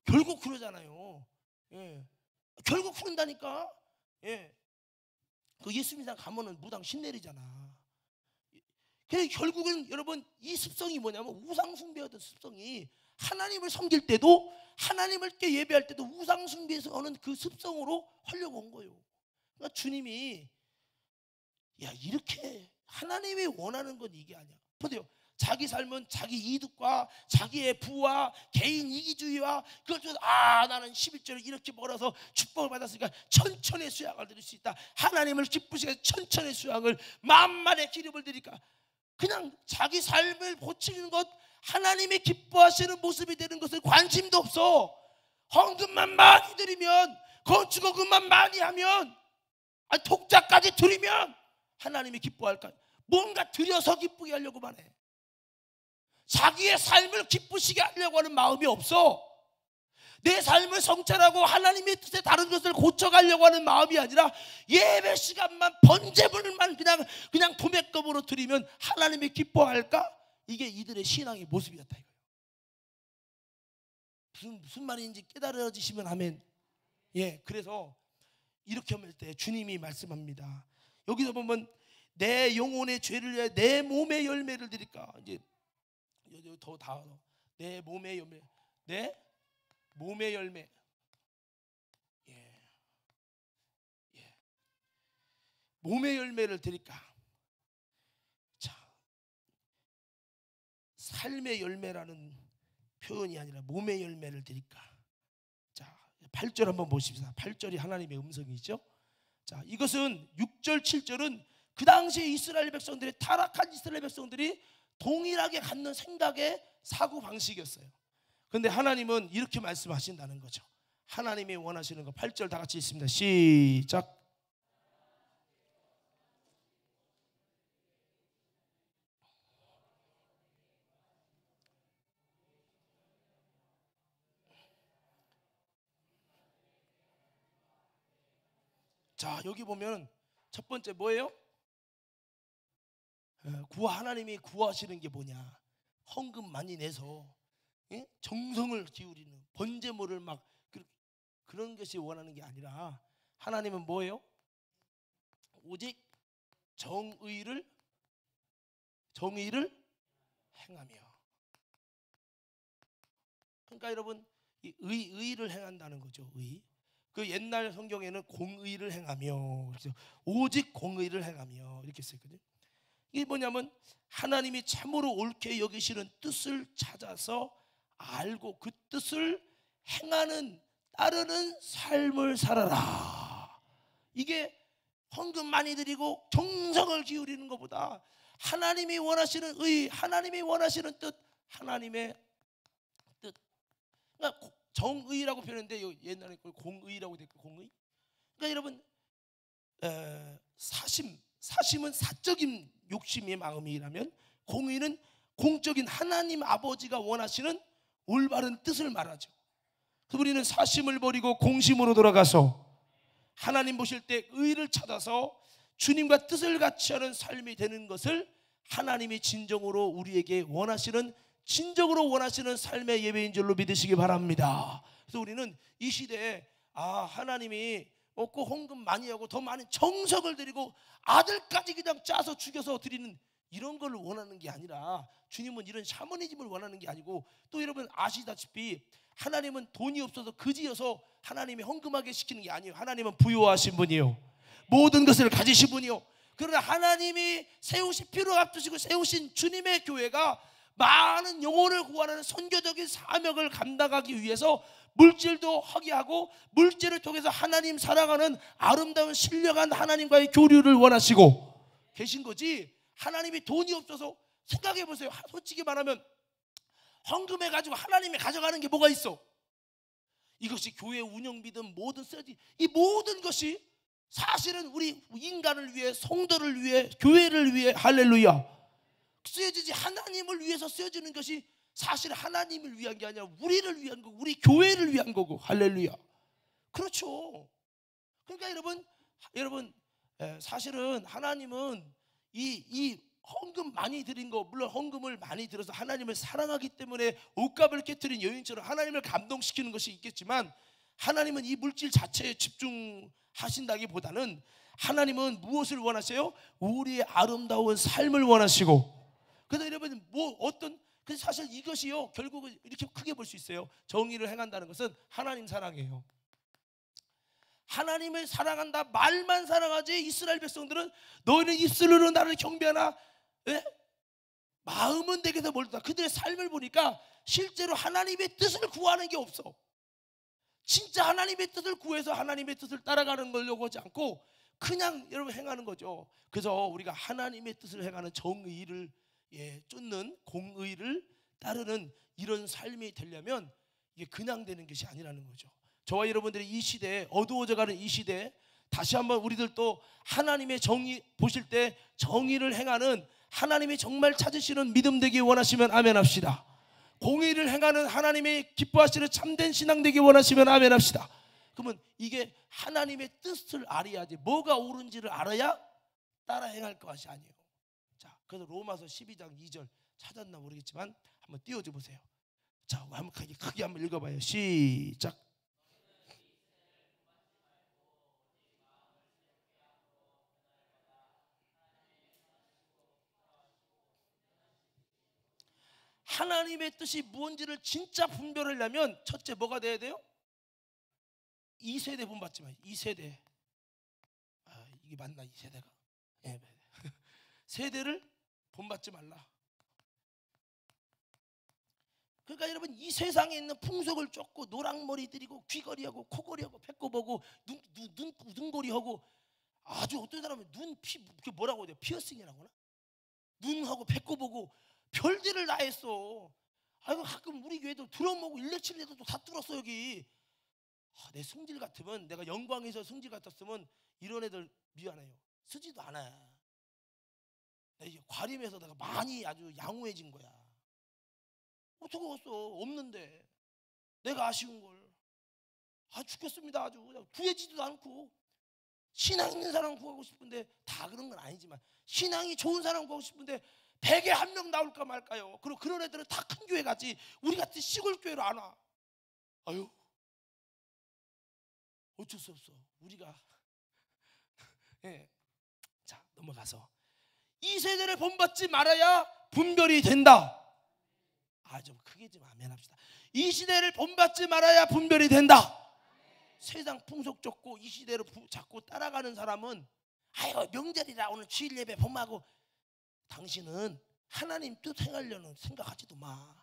결국 그러잖아요. 결국 그런다니까. 그 예수 믿는 사람 가면은 무당 신내리잖아. 그래서 결국은 여러분 이 습성이 뭐냐면 우상숭배하던 습성이 하나님을 섬길 때도, 하나님을께 예배할 때도 우상숭배에서 오는 그 습성으로 하려고 온 거예요. 그러니까 주님이 이렇게 하나님이 원하는 건 이게 아니야. 보세요. 자기 삶은 자기 이득과 자기의 부와 개인 이기주의와 그걸 통해서 나는 11조를 이렇게 벌어서 축복을 받았으니까 천천히 수양을 드릴 수 있다. 하나님을 기쁘시게 천천히 수양을 만만의 기름을 드리니까 그냥 자기 삶을 고치는 것, 하나님이 기뻐하시는 모습이 되는 것을 관심도 없어. 헌금만 많이 드리면, 건축허금만 많이 하면, 독자까지 드리면 하나님이 기뻐할까? 뭔가 드려서 기쁘게 하려고만 해. 자기의 삶을 기쁘시게 하려고 하는 마음이 없어. 내 삶을 성찰하고 하나님의 뜻에 다른 것을 고쳐가려고 하는 마음이 아니라 예배 시간만 번제물만 그냥 도매금으로 드리면 하나님이 기뻐할까? 이게 이들의 신앙의 모습이었다 이거예요. 무슨 말인지 깨달아지시면 아멘. 그래서 이렇게 할 때 주님이 말씀합니다. 여기서 보면 내 영혼의 죄를 위해 내 몸의 열매를 드릴까? 이제 더 다음 내 몸의 열매, 내 몸의 열매. 몸의 열매를 드릴까? 자, 삶의 열매라는 표현이 아니라 몸의 열매를 드릴까? 자, 8절 한번 보십시다. 8절이 하나님의 음성이죠. 자, 이것은 6절 7절은 그 당시에 이스라엘 백성들이, 타락한 이스라엘 백성들이 동일하게 갖는 생각의 사고 방식이었어요. 그런데 하나님은 이렇게 말씀하신다는 거죠. 하나님이 원하시는 거 8절 다 같이 읽습니다. 시작. 자, 여기 보면 첫 번째 뭐예요? 하나님이 구하시는 게 뭐냐? 헌금 많이 내서 정성을 기울이는, 번제물을 막 그런 것이 원하는 게 아니라, 하나님은 뭐예요? 오직 정의를 행하며. 그러니까 여러분, 이 의를 행한다는 거죠. 의. 그 옛날 성경에는 공의를 행하며, 그래서 오직 공의를 행하며 이렇게 쓰거든요. 이게 뭐냐면 하나님이 참으로 옳게 여기시는 뜻을 찾아서 알고 그 뜻을 행하는, 따르는 삶을 살아라. 이게 헌금 많이 드리고 정성을 기울이는 것보다 하나님이 원하시는 의, 하나님이 원하시는 뜻, 하나님의 뜻. 그러니까 정의라고 표현했는데 옛날에 공의라고 됐고, 공의. 그러니까 여러분, 사심은 사적인 욕심의 마음이라면, 공의는 공적인 하나님 아버지가 원하시는 올바른 뜻을 말하죠. 그래서 우리는 사심을 버리고 공심으로 돌아가서 하나님 보실 때 의를 찾아서 주님과 뜻을 같이 하는 삶이 되는 것을 하나님이 진정으로 우리에게 원하시는, 진정으로 원하시는 삶의 예배인 줄로 믿으시기 바랍니다. 그래서 우리는 이 시대에 하나님이 꼭 헌금 많이 하고 더 많은 정성을 드리고 아들까지 그냥 짜서 죽여서 드리는 이런 걸 원하는 게 아니라, 주님은 이런 샤머니즘을 원하는 게 아니고, 또 여러분 아시다시피 하나님은 돈이 없어서 그지여서 하나님이 헌금하게 시키는 게 아니에요. 하나님은 부유하신 분이요, 모든 것을 가지신 분이요. 그러나 하나님이 필요 앞두시고 세우신 주님의 교회가 많은 영혼을 구하는 선교적인 사명을 감당하기 위해서 물질도 하게 하고, 물질을 통해서 하나님 사랑하는 아름다운 신령한 하나님과의 교류를 원하시고 계신 거지, 하나님이 돈이 없어서, 생각해 보세요. 솔직히 말하면 헌금해 가지고 하나님이 가져가는 게 뭐가 있어? 이것이 교회 운영비든 뭐든 써야지. 이 모든 것이 사실은 우리 인간을 위해, 성도를 위해, 교회를 위해, 할렐루야, 쓰여지지, 하나님을 위해서 쓰여지는 것이 사실 하나님을 위한 게 아니라 우리를 위한 거고, 우리 교회를 위한 거고, 할렐루야. 그렇죠. 그러니까 여러분, 사실은 하나님은 이 헌금 많이 드린 거, 물론 헌금을 많이 들어서 하나님을 사랑하기 때문에 옷값을 깨뜨린 여인처럼 하나님을 감동시키는 것이 있겠지만, 하나님은 이 물질 자체에 집중하신다기보다는 하나님은 무엇을 원하세요? 우리의 아름다운 삶을 원하시고. 그래서 여러분, 그래서 사실 이것이요, 결국은 이렇게 크게 볼 수 있어요. 정의를 행한다는 것은 하나님 사랑이에요. 하나님을 사랑한다 말만 사랑하지, 이스라엘 백성들은 너희는 입술로는 나를 경배하나 마음은 내게서 멀다. 그들의 삶을 보니까 실제로 하나님의 뜻을 구하는 게 없어. 진짜 하나님의 뜻을 구해서 하나님의 뜻을 따라가는 걸려고 하지 않고 그냥 여러분 행하는 거죠. 그래서 우리가 하나님의 뜻을 행하는 정의를 쫓는, 공의를 따르는 이런 삶이 되려면 이게 그냥 되는 것이 아니라는 거죠. 저와 여러분들이 이 시대에, 어두워져가는 이 시대에 다시 한번 우리들도 하나님의 정의 보실 때 정의를 행하는, 하나님이 정말 찾으시는 믿음 되기 원하시면 아멘 합시다. 공의를 행하는 하나님의 기뻐하시는 참된 신앙 되기 원하시면 아멘 합시다. 그러면 이게 하나님의 뜻을 알아야지, 뭐가 옳은지를 알아야 따라 행할 것이 아니에요. 자, 그래서 로마서 12장 2절 찾았나 모르겠지만 한번 띄워줘 보세요. 자, 한번 크게 한번 읽어봐요. 시작. 하나님의 뜻이 무엇인지를 진짜 분별하려면 첫째 뭐가 돼야 돼요? 2세대 본받지 마. 2세대. 이게 맞나, 2세대가? 예. 세대를 본받지 말라. 그러니까 여러분 이 세상에 있는 풍속을 쫓고 노랑머리 들이고 귀걸이하고 코걸이하고 배꼽하고 눈꼬리하고 아주 어떤 사람은 그게 뭐라고 해야 돼? 피어싱이라고 하나? 눈하고 배꼽하고 별들을 다 했어. 아이고 가끔 우리 교회도 드럼하고 117에도 다 뚫었어 여기. 내 성질 같으면 내가 영광에서 성질 같았으면 이런 애들 미안해요. 쓰지도 않아. 나 이제 과림해서 내가 많이 아주 양호해진 거야. 어떻게 했어? 없는데 내가 아쉬운 걸. 죽겠습니다. 아주 그냥 구해지도 않고. 신앙 있는 사람 구하고 싶은데 다 그런 건 아니지만 신앙이 좋은 사람 구하고 싶은데 100에 한 명 나올까 말까요. 그리고 그런 애들은 다 큰 교회 가지 우리 같은 시골 교회로 안 와. 아유 어쩔 수 없어 우리가. 예. 자 넘어가서 이 세대를 본받지 말아야 분별이 된다. 좀 크게 좀 아멘 합시다. 이 시대를 본받지 말아야 분별이 된다. 세상 풍속 쫓고 이 시대를 자꾸 따라가는 사람은 아이고 명절이라 오늘 주일 예배 봄하고 당신은 하나님 뜻 행하려는 생각하지도 마.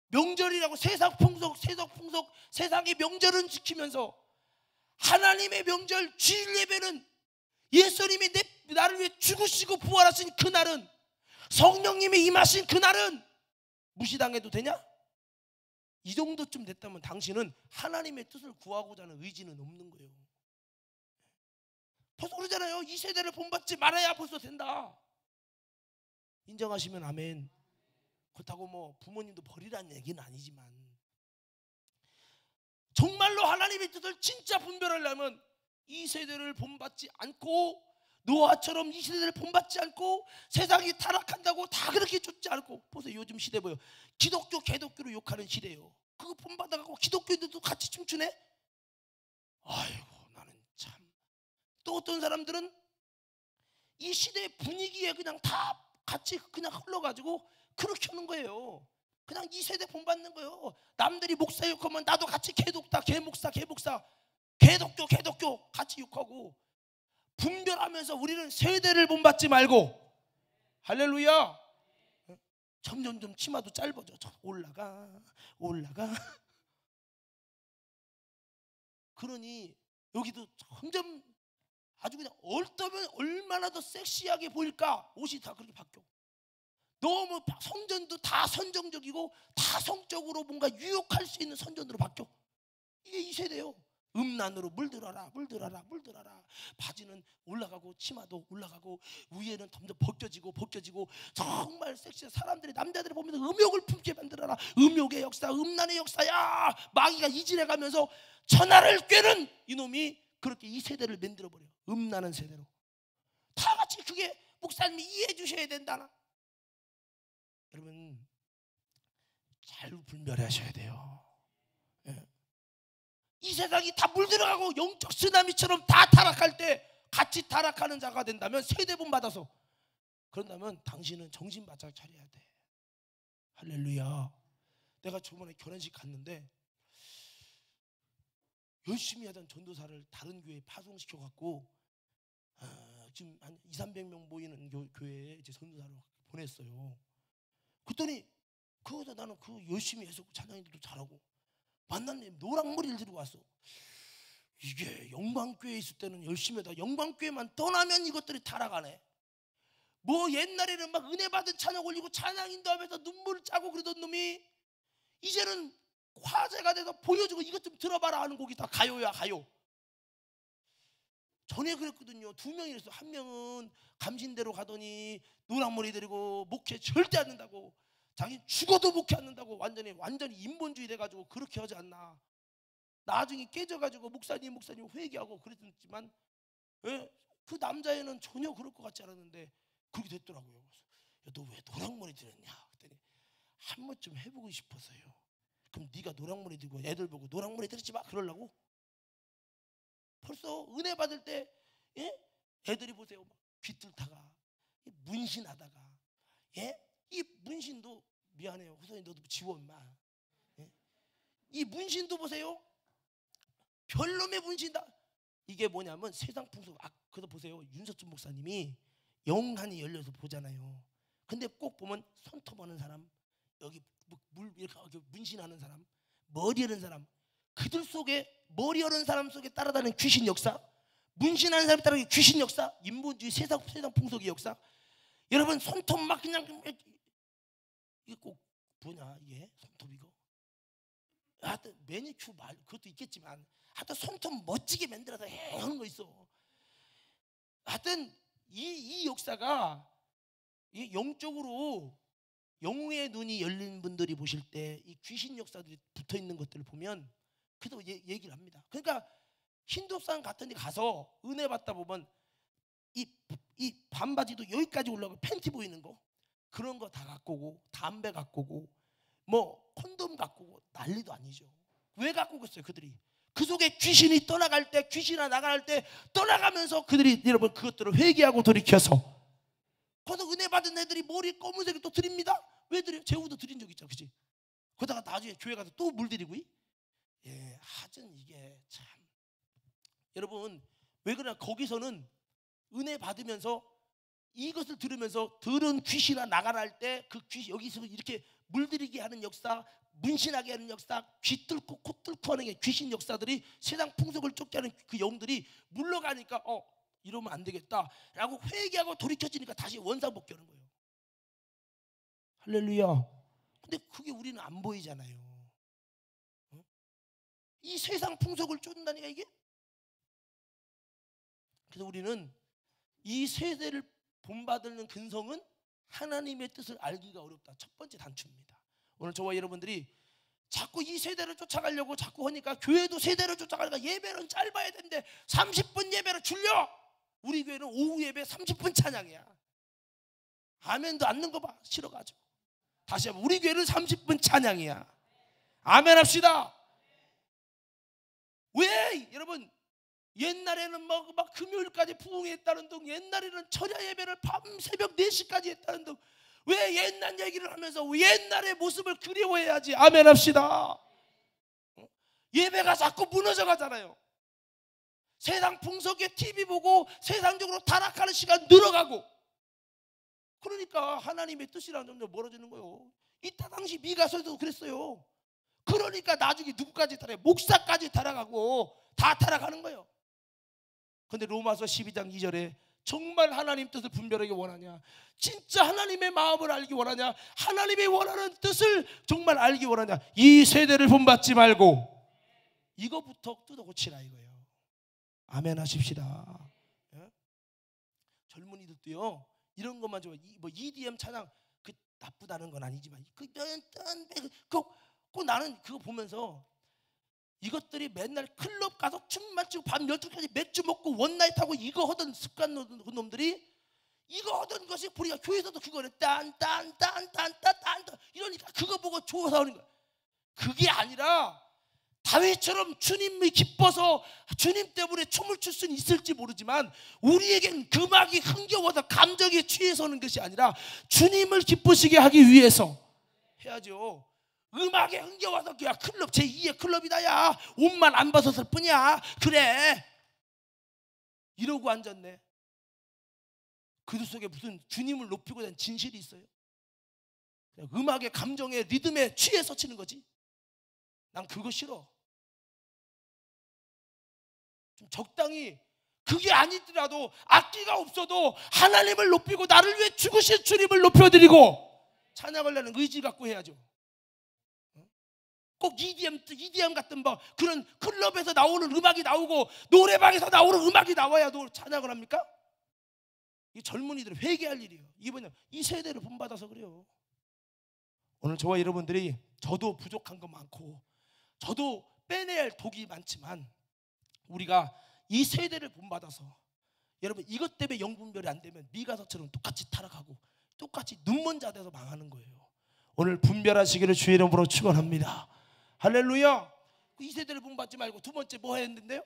명절이라고 세상 풍속 세상의 명절은 지키면서 하나님의 명절 주일 예배는 예수님이 나를 위해 죽으시고 부활하신 그날은 성령님이 임하신 그날은 무시당해도 되냐? 이 정도쯤 됐다면 당신은 하나님의 뜻을 구하고자 하는 의지는 없는 거예요. 벌써 그러잖아요. 이 세대를 본받지 말아야 벌써 된다. 인정하시면 아멘. 그렇다고 뭐 부모님도 버리라는 얘기는 아니지만 정말로 하나님의 뜻을 진짜 분별하려면 이 세대를 본받지 않고 노아처럼 이 시대를 본받지 않고 세상이 타락한다고 다 그렇게 쫓지 않고. 보세요 요즘 시대 뭐예요? 기독교 개독교로 욕하는 시대예요. 그거 본받아가고 기독교인들도 같이 춤추네. 아이고 나는 참. 또 어떤 사람들은 이 시대의 분위기에 그냥 다 같이 그냥 흘러가지고 그렇게 하는 거예요. 그냥 이 세대 본받는 거예요. 남들이 목사 욕하면 나도 같이 개독다 개목사 개독교 같이 욕하고. 분별하면서 우리는 세대를 본받지 말고. 할렐루야. 점점 치마도 짧아져. 올라가. 그러니 여기도 점점 아주 그냥 얼떠면 얼마나 더 섹시하게 보일까. 옷이 다 그렇게 바뀌어. 너무 성전도 다 선정적이고 다 성적으로 뭔가 유혹할 수 있는 선전으로 바뀌어. 이게 이 세대예요. 음란으로 물들어라. 바지는 올라가고 치마도 올라가고 위에는 점점 벗겨지고 정말 섹시한 사람들이 남자들을 보면서 음욕을 품게 만들어라. 음욕의 역사, 음란의 역사야. 마귀가 이질해가면서 천하를 꿰는 이놈이 그렇게 이 세대를 만들어버려. 음란한 세대로. 다 같이 그게 목사님이 이해해 주셔야 된다. 여러분 잘 분별하셔야 돼요. 이 세상이 다 물들어가고 영적 쓰나미처럼 다 타락할 때 같이 타락하는 자가 된다면 세대본 받아서 그런다면 당신은 정신 바짝 차려야 돼. 할렐루야. 내가 저번에 결혼식 갔는데 열심히 하던 전도사를 다른 교회에 파송시켜 갖고 지금 한 200~300명 모이는 교회에 이제 전도사로 보냈어요. 그랬더니 거기서 나는 그 열심히 해서 찬양인들도 잘하고 만났는데 노랑머리를 들고 왔어. 이게 영광교회에 있을 때는 열심히 하다 영광교회만 떠나면 이것들이 타락하네. 뭐 옛날에는 막 은혜 받은 찬양 올리고 찬양 인도하면서 눈물을 짜고 그러던 놈이 이제는 화제가 돼서 보여주고 이것 좀 들어봐라 하는 곡이 다 가요야 가요. 전에 그랬거든요. 2명이 그랬어. 한 명은 감신대로 가더니 노랑머리 데리고 목회 절대 안 된다고. 자기 죽어도 목회 안 된다고 완전히 인본주의 돼가지고 그렇게 하지 않나. 나중에 깨져가지고 목사님 회개하고 그랬지만 그 남자애는 전혀 그럴 것 같지 않았는데 그렇게 됐더라고요. 너 왜 노랑머리 들었냐 그랬더니 한 번쯤 해보고 싶어서요. 그럼 네가 노랑머리 들고 애들 보고 노랑머리 들지 마 그러려고? 벌써 은혜 받을 때 애들이 보세요. 귀뚫다가 문신하다가 이 문신도 미안해요. 후선이 너도 지워 임마. 이 문신도 보세요. 별놈의 문신다. 이게 뭐냐면 세상 풍속. 그래서 보세요. 윤석준 목사님이 영한이 열려서 보잖아요. 근데 꼭 보면 손톱하는 사람, 여기 물 이렇게 문신하는 사람, 머리 하는 사람, 그들 속에 머리 하는 사람 속에 따라다니는 귀신 역사, 문신하는 사람이 따라다니는 귀신 역사, 인본주의 세상 풍속의 역사. 여러분 손톱 막 그냥 이게 꼭 뭐냐 이게 손톱 이거. 하여튼 매니큐어 말 그것도 있겠지만 하여튼 손톱 멋지게 만들어서 하는 거 있어. 하여튼 이 역사가 이 영적으로 영의 눈이 열린 분들이 보실 때 이 귀신 역사들이 붙어 있는 것들을 보면 그래도 얘기를 합니다. 그러니까 힌두산 같은 데 가서 은혜 받다 보면 이 반바지도 여기까지 올라가고 팬티 보이는 거 그런 거 다 갖고 오고 담배 갖고 오고 뭐 콘돔 갖고 오고 난리도 아니죠. 왜 갖고 오겠어요? 그들이 그 속에 귀신이 떠나갈 때, 귀신이 나갈 때 떠나가면서 그들이 여러분 그것들을 회개하고 돌이켜서 거기서 은혜 받은 애들이 머리 검은색을 또 드립니다. 왜 드려요? 제후도 드린 적 있죠, 그치? 그러다가 나중에 교회 가서 또 물 드리고. 예, 하여튼 이게 참 여러분 왜 그러냐? 거기서는 은혜 받으면서 이것을 들으면서 들은 귀신아 나가라 할 때 그 귀신 여기서 이렇게 물들이게 하는 역사, 문신하게 하는 역사, 귀 뚫고 코 뚫고 하는 게 귀신 역사들이 세상 풍속을 쫓게 하는 그 영들이 물러가니까 이러면 안 되겠다라고 회개하고 돌이켜지니까 다시 원상복귀하는 거예요. 할렐루야. 근데 그게 우리는 안 보이잖아요. 이 세상 풍속을 쫓는다니까 이게. 그래서 우리는 이 세대를 본받는 근성은 하나님의 뜻을 알기가 어렵다. 첫 번째 단추입니다. 오늘 저와 여러분들이 자꾸 이 세대를 쫓아가려고 자꾸 하니까 교회도 세대를 쫓아가니까 예배는 짧아야 되는데 30분 예배를 줄여. 우리 교회는 오후 예배 30분 찬양이야. 아멘도 않는 거 봐. 싫어가지고. 다시 한번 우리 교회는 30분 찬양이야. 아멘 합시다. 왜 여러분 옛날에는 막 금요일까지 부흥했다는 등 옛날에는 철야 예배를 밤 새벽 4시까지 했다는 등 왜 옛날 얘기를 하면서 옛날의 모습을 그리워해야지. 아멘 합시다. 예배가 자꾸 무너져 가잖아요. 세상 풍속에 TV 보고 세상적으로 타락하는 시간 늘어가고 그러니까 하나님의 뜻이랑 점점 멀어지는 거예요. 이때 당시 미가서도 그랬어요. 그러니까 나중에 누구까지 타락해? 목사까지 타락하고 다 타락하는 거예요. 근데 로마서 12장 2절에 정말 하나님 뜻을 분별하기 원하냐? 진짜 하나님의 마음을 알기 원하냐? 하나님의 원하는 뜻을 정말 알기 원하냐? 이 세대를 본받지 말고 이거부터 뜯어 고치라 이거예요. 아멘 하십시다. 예? 젊은이들도요 이런 것만 좀 뭐 EDM 찬양 그 나쁘다는 건 아니지만 꼭 나는 그거 보면서 이것들이 맨날 클럽 가서 춤만 추고 밤 12시까지 맥주 먹고 원나잇 하고 이거 하던 습관 놈들이 이거 하던 것이 우리가 교회에서도 그거는 딴딴딴딴딴딴 이러니까 그거 보고 좋아서 하는 거야. 그게 아니라 다윗처럼 주님이 기뻐서 주님 때문에 춤을 출 수는 있을지 모르지만 우리에겐 음악이 흥겨워서 감정에 취해서 하는 것이 아니라 주님을 기쁘시게 하기 위해서 해야죠. 음악에 흥겨워서 야 클럽 제2의 클럽이다 야 옷만 안 벗었을 뿐이야 그래 이러고 앉았네. 그들 속에 무슨 주님을 높이고 된 진실이 있어요? 음악의 감정의 리듬에 취해서 치는 거지. 난 그거 싫어. 좀 적당히 그게 아니더라도 악기가 없어도 하나님을 높이고 나를 위해 죽으신 주님을 높여드리고 찬양을 하는 의지 갖고 해야죠. 꼭 EDM 같은 뭐 그런 클럽에서 나오는 음악이 나오고 노래방에서 나오는 음악이 나와야 찬양을 합니까? 이 젊은이들은 회개할 일이에요. 이번에 이 세대를 본받아서 그래요. 오늘 저와 여러분들이 저도 부족한 거 많고 저도 빼내야 할 독이 많지만 우리가 이 세대를 본받아서 여러분 이것 때문에 영분별이 안 되면 미가서처럼 똑같이 타락하고 똑같이 눈먼 자 돼서 망하는 거예요. 오늘 분별하시기를 주의 이름으로 축원합니다. 할렐루야. 이 세대를 본받지 말고 두 번째 뭐 해야 했는데요?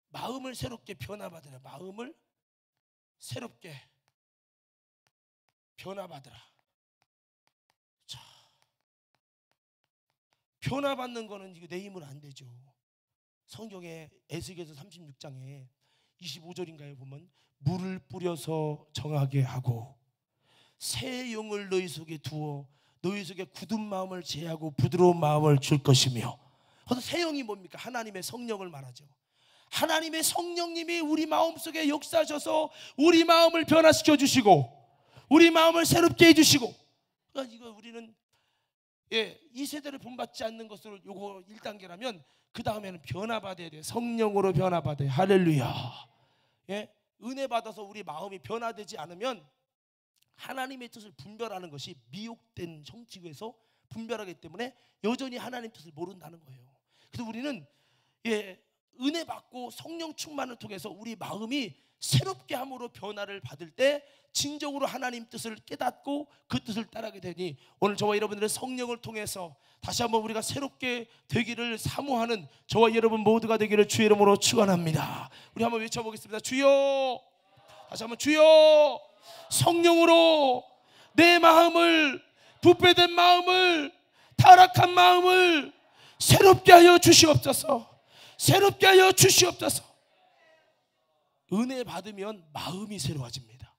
마음을 새롭게 변화받으라. 마음을 새롭게 변화받으라. 자, 변화받는 거는 이거 내 힘으로 안 되죠. 성경에 에스겔서 36장에 25절인가요 보면 물을 뿌려서 정하게 하고 새 영을 너희 속에 두어 너희 속에 굳은 마음을 제하고 부드러운 마음을 줄 것이며. 그래서 새 영이 뭡니까? 하나님의 성령을 말하죠. 하나님의 성령님이 우리 마음속에 역사하셔서 우리 마음을 변화시켜 주시고 우리 마음을 새롭게 해주시고. 그러니까 이거 우리는 이 세대를 본받지 않는 것으로 요거 1단계라면 그 다음에는 변화받아야 돼요. 성령으로 변화받아요. 할렐루야. 은혜 받아서 우리 마음이 변화되지 않으면 하나님의 뜻을 분별하는 것이 미혹된 형식에서 분별하기 때문에 여전히 하나님 뜻을 모른다는 거예요. 그래서 우리는 은혜 받고 성령 충만을 통해서 우리 마음이 새롭게 함으로 변화를 받을 때 진정으로 하나님 뜻을 깨닫고 그 뜻을 따르게 되니 오늘 저와 여러분들의 성령을 통해서 다시 한번 우리가 새롭게 되기를 사모하는 저와 여러분 모두가 되기를 주의 이름으로 축원합니다. 우리 한번 외쳐보겠습니다. 주여. 다시 한번 주여. 성령으로 내 마음을, 부패된 마음을, 타락한 마음을 새롭게 하여 주시옵소서. 새롭게 하여 주시옵소서. 은혜 받으면 마음이 새로워집니다.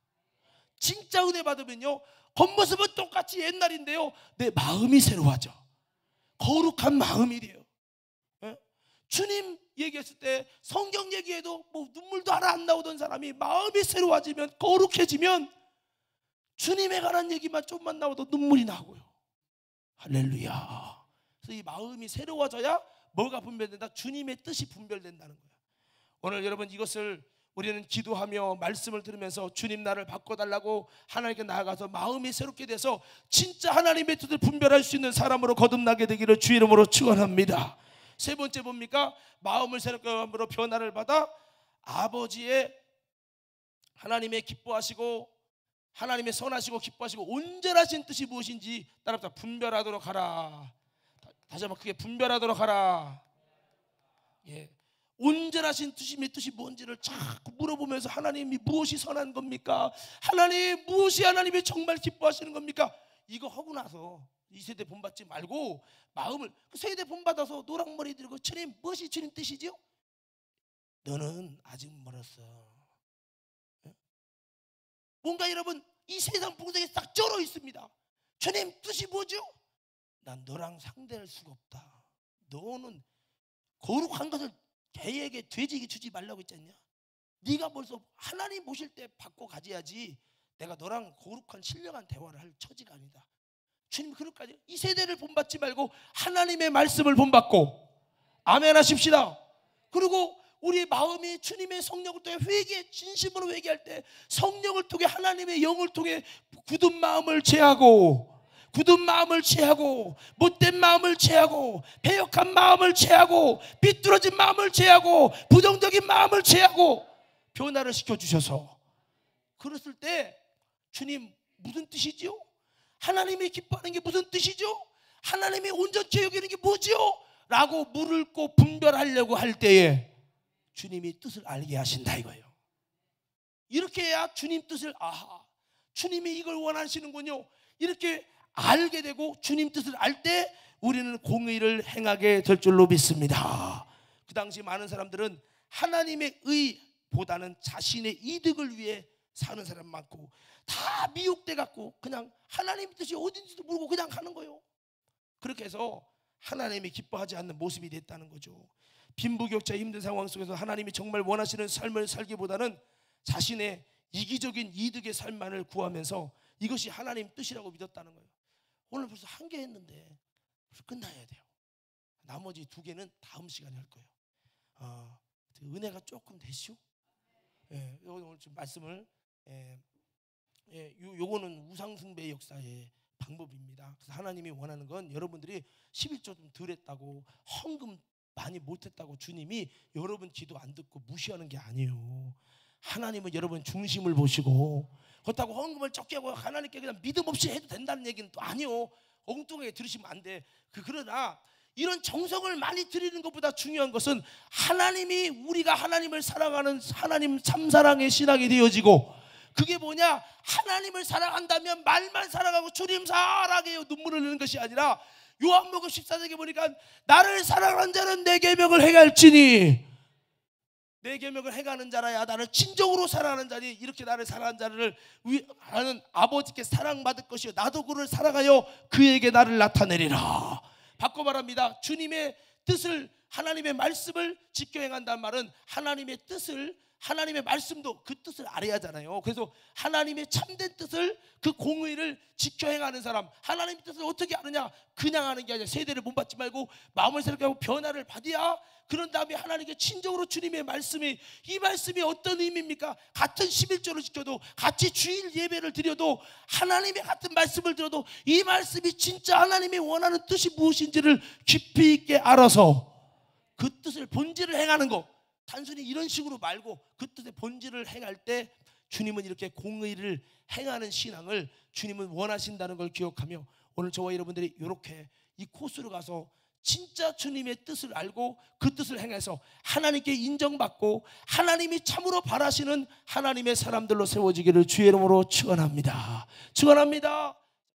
진짜 은혜 받으면요, 겉모습은 똑같이 옛날인데요, 내 마음이 새로워져. 거룩한 마음이 돼요. 주님 얘기했을 때, 성경 얘기해도 뭐 눈물도 하나 안 나오던 사람이 마음이 새로워지면, 거룩해지면 주님에 관한 얘기만 좀만 나와도 눈물이 나고요. 할렐루야. 그래서 이 마음이 새로워져야 뭐가 분별된다? 주님의 뜻이 분별된다는 거예요. 오늘 여러분 이것을 우리는 기도하며 말씀을 들으면서 주님 나를 바꿔달라고 하나님께 나아가서 마음이 새롭게 돼서 진짜 하나님의 뜻을 분별할 수 있는 사람으로 거듭나게 되기를 주 이름으로 축원합니다. 세 번째 뭡니까? 마음을 새롭게 함으로 변화를 받아 아버지의 하나님의 기뻐하시고 하나님의 선하시고 기뻐하시고 온전하신 뜻이 무엇인지 따라서 분별하도록 하라. 다시 한번 크게 분별하도록 하라. 온전하신 뜻이 뭔지를 자꾸 물어보면서 하나님이 무엇이 선한 겁니까? 하나님 무엇이 하나님이 정말 기뻐하시는 겁니까? 이거 하고 나서 이 세대 본받지 말고 마음을 그 세대 본받아서 노랑머리 들고 주님 무엇이 주님 뜻이죠? 너는 아직 멀었어. 뭔가 여러분 이 세상 풍속에 딱 쩔어 있습니다. 주님 뜻이 뭐죠? 난 너랑 상대할 수가 없다. 너는 거룩한 것을 개에게 돼지에게 주지 말라고 했지 않냐? 네가 벌써 하나님 모실 때 받고 가져야지 내가 너랑 거룩한 신령한 대화를 할 처지가 아니다. 주님 그럴까요? 이 세대를 본받지 말고 하나님의 말씀을 본받고 아멘 하십시다. 그리고 우리 마음이 주님의 성령을 통해 회개, 진심으로 회개할 때 성령을 통해 하나님의 영을 통해 굳은 마음을 제하고 굳은 마음을 제하고 못된 마음을 제하고 배역한 마음을 제하고 비뚤어진 마음을 제하고 부정적인 마음을 제하고 변화를 시켜주셔서 그랬을 때 주님 무슨 뜻이죠? 하나님이 기뻐하는 게 무슨 뜻이죠? 하나님이 온전케 여기는 게 뭐죠? 라고 물을 꼭 분별하려고 할 때에 주님이 뜻을 알게 하신다 이거예요. 이렇게 해야 주님 뜻을 주님이 이걸 원하시는군요 이렇게 알게 되고 주님 뜻을 알 때 우리는 공의를 행하게 될 줄로 믿습니다. 그 당시 많은 사람들은 하나님의 의보다는 자신의 이득을 위해 사는 사람 많고 다 미혹돼 갖고 그냥 하나님 뜻이 어딘지도 모르고 그냥 가는 거예요. 그렇게 해서 하나님이 기뻐하지 않는 모습이 됐다는 거죠. 빈부격차 힘든 상황 속에서 하나님이 정말 원하시는 삶을 살기보다는 자신의 이기적인 이득의 삶만을 구하면서 이것이 하나님 뜻이라고 믿었다는 거예요. 오늘 벌써 한 개 했는데 벌써 끝나야 돼요. 나머지 두 개는 다음 시간에 할 거예요. 은혜가 조금 되시오? 오늘 좀 말씀을 요거는 우상숭배의 역사의 방법입니다. 그래서 하나님이 원하는 건 여러분들이 11조 좀 덜 했다고 헌금 많이 못했다고 주님이 여러분 기도 안 듣고 무시하는 게 아니에요. 하나님은 여러분 중심을 보시고 그렇다고 헌금을 적게 하고 하나님께 그냥 믿음 없이 해도 된다는 얘기는 또 아니요. 엉뚱하게 들으시면 안 돼. 그러나 이런 정성을 많이 드리는 것보다 중요한 것은 하나님이 우리가 하나님을 사랑하는 하나님 참사랑의 신앙이 되어지고 그게 뭐냐? 하나님을 사랑한다면 말만 사랑하고 주님 사랑해요 눈물을 흘리는 것이 아니라 요한복음 14장에 보니까 나를 사랑하는 자는 내 계명을 행할지니 내 계명을 행하는 자라야 나를 진정으로 사랑하는 자니 이렇게 나를 사랑하는 자를 하는 아버지께 사랑받을 것이요 나도 그를 사랑하여 그에게 나를 나타내리라. 바꿔 말합니다. 주님의 뜻을, 하나님의 말씀을 지켜 행한다는 말은 하나님의 뜻을, 하나님의 말씀도 그 뜻을 알아야 하잖아요. 그래서 하나님의 참된 뜻을, 그 공의를 지켜 행하는 사람, 하나님의 뜻을 어떻게 아느냐? 그냥 하는 게 아니라 세대를 못받지 말고 마음을 새롭게 하고 변화를 받아야, 그런 다음에 하나님께 진정으로 주님의 말씀이, 이 말씀이 어떤 의미입니까? 같은 11조를 지켜도, 같이 주일 예배를 드려도, 하나님의 같은 말씀을 들어도 이 말씀이 진짜 하나님이 원하는 뜻이 무엇인지를 깊이 있게 알아서 그 뜻을, 본질을 행하는 것, 단순히 이런 식으로 말고 그 뜻의 본질을 행할 때 주님은 이렇게 공의를 행하는 신앙을 주님은 원하신다는 걸 기억하며, 오늘 저와 여러분들이 이렇게 이 코스로 가서 진짜 주님의 뜻을 알고 그 뜻을 행해서 하나님께 인정받고 하나님이 참으로 바라시는 하나님의 사람들로 세워지기를 주의 이름으로 축원합니다. 축원합니다.